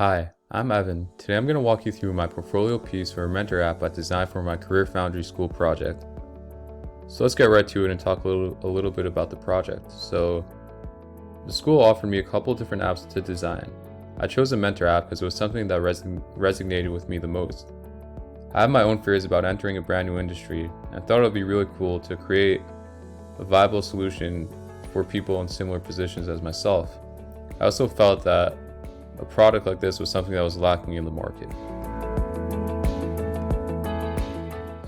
Hi, I'm Evan. Today I'm going to walk you through my portfolio piece for a mentor app I designed for my Career Foundry School project. So let's get right to it and talk a little bit about the project. So the school offered me a couple different apps to design. I chose a mentor app because it was something that resonated with me the most. I have my own fears about entering a brand new industry and thought it would be really cool to create a viable solution for people in similar positions as myself. I also felt that a product like this was something that was lacking in the market.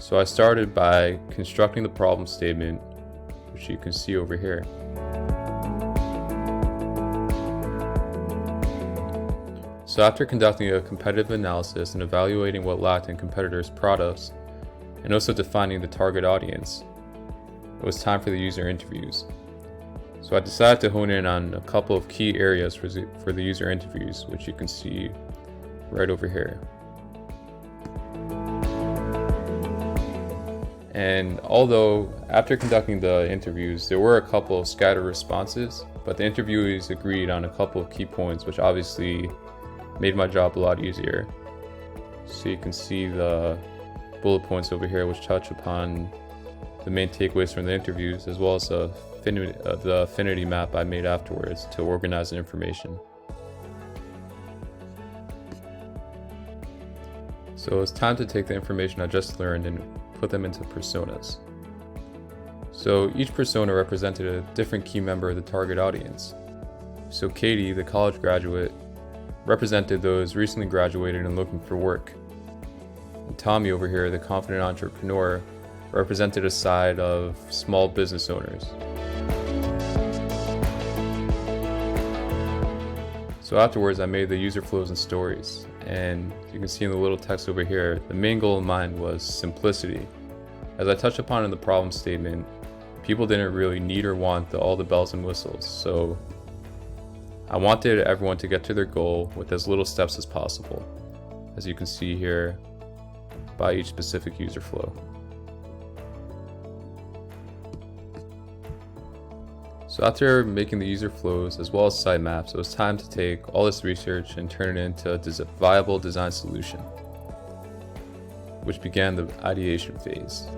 So I started by constructing the problem statement, which you can see over here. So after conducting a competitive analysis and evaluating what lacked in competitors' products, and also defining the target audience, it was time for the user interviews. So I decided to hone in on a couple of key areas for the user interviews, which you can see right over here. And although after conducting the interviews, there were a couple of scattered responses, but the interviewees agreed on a couple of key points, which obviously made my job a lot easier. So you can see the bullet points over here, which touch upon the main takeaways from the interviews, as well as the affinity map I made afterwards to organize the information. So it's time to take the information I just learned and put them into personas. So each persona represented a different key member of the target audience. So Katie, the college graduate, represented those recently graduated and looking for work. And Tommy over here, the confident entrepreneur, represented a side of small business owners. So afterwards, I made the user flows and stories, and you can see in the little text over here, the main goal in mind was simplicity. As I touched upon in the problem statement, people didn't really need or want all the bells and whistles, so I wanted everyone to get to their goal with as little steps as possible, as you can see here by each specific user flow. So after making the user flows as well as sitemaps, it was time to take all this research and turn it into a viable design solution, which began the ideation phase.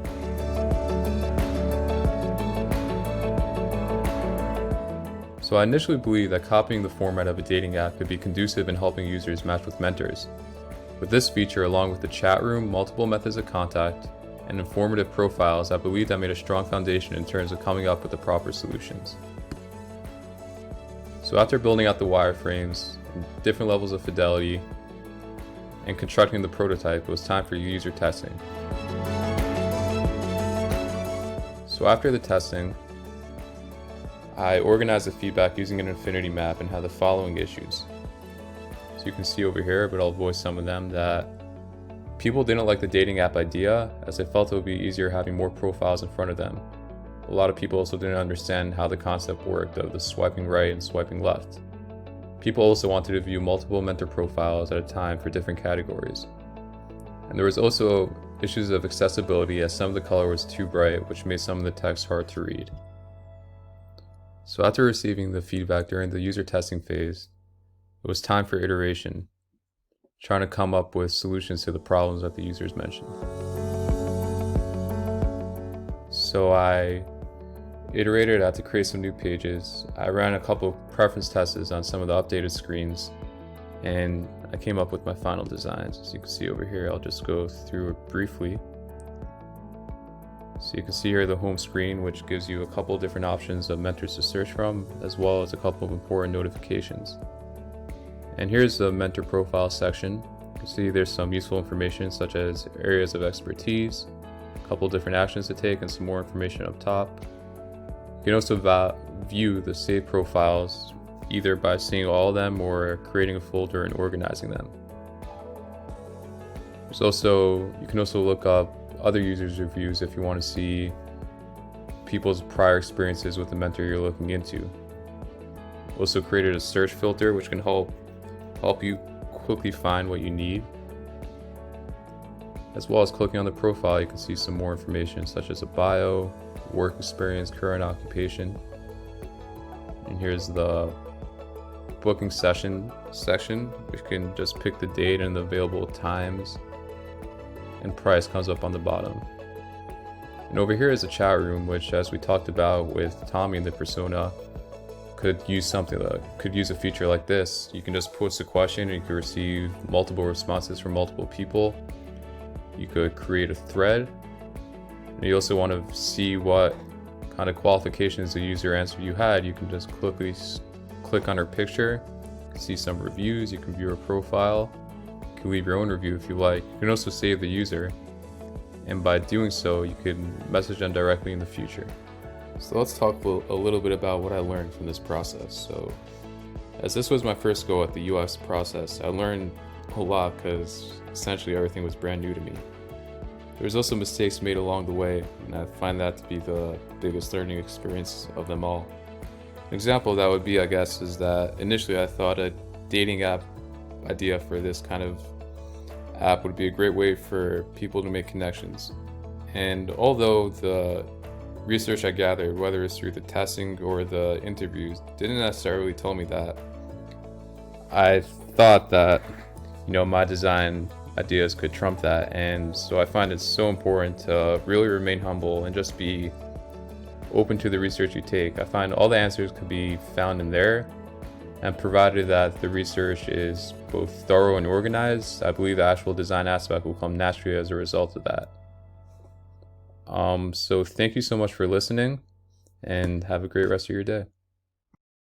So I initially believed that copying the format of a dating app could be conducive in helping users match with mentors. With this feature, along with the chat room, multiple methods of contact, and informative profiles, I believed I made a strong foundation in terms of coming up with the proper solutions. So after building out the wireframes, different levels of fidelity, and constructing the prototype, it was time for user testing. So after the testing, I organized the feedback using an affinity map and had the following issues. So you can see over here, but I'll voice some of them, that people didn't like the dating app idea, as they felt it would be easier having more profiles in front of them. A lot of people also didn't understand how the concept worked of the swiping right and swiping left. People also wanted to view multiple mentor profiles at a time for different categories. And there was also issues of accessibility, as some of the color was too bright, which made some of the text hard to read. So after receiving the feedback during the user testing phase, it was time for iteration, trying to come up with solutions to the problems that the users mentioned. So I iterated, I had to create some new pages. I ran a couple of preference tests on some of the updated screens, and I came up with my final designs. As you can see over here, I'll just go through it briefly. So you can see here the home screen, which gives you a couple of different options of mentors to search from, as well as a couple of important notifications. And here's the mentor profile section. You can see there's some useful information such as areas of expertise, a couple different actions to take, and some more information up top. You can also view the saved profiles either by seeing all of them or creating a folder and organizing them. You can also look up other users' reviews if you want to see people's prior experiences with the mentor you're looking into. Also created a search filter which can help you quickly find what you need. As well as clicking on the profile, you can see some more information such as a bio, work experience, current occupation. And here's the booking session section, which can just pick the date and the available times, and price comes up on the bottom. And over here is a chat room, which, as we talked about with Tommy in the persona, could use a feature like this. You can just post a question and you can receive multiple responses from multiple people. You could create a thread, and you also want to see what kind of qualifications the user answer you had. You can just click on her picture, see some reviews, you can view her profile, you can leave your own review if you like. You can also save the user, and by doing so you can message them directly in the future. So let's talk a little bit about what I learned from this process. So as this was my first go at the UX process, I learned a lot because essentially everything was brand new to me. There was also mistakes made along the way, and I find that to be the biggest learning experience of them all. An example of that would be, I guess, is that initially I thought a dating app idea for this kind of app would be a great way for people to make connections. And although the research I gathered, whether it's through the testing or the interviews, didn't necessarily tell me that, I thought that, my design ideas could trump that. And so I find it so important to really remain humble and just be open to the research you take. I find all the answers could be found in there, and provided that the research is both thorough and organized, I believe the actual design aspect will come naturally as a result of that. So thank you so much for listening, and have a great rest of your day.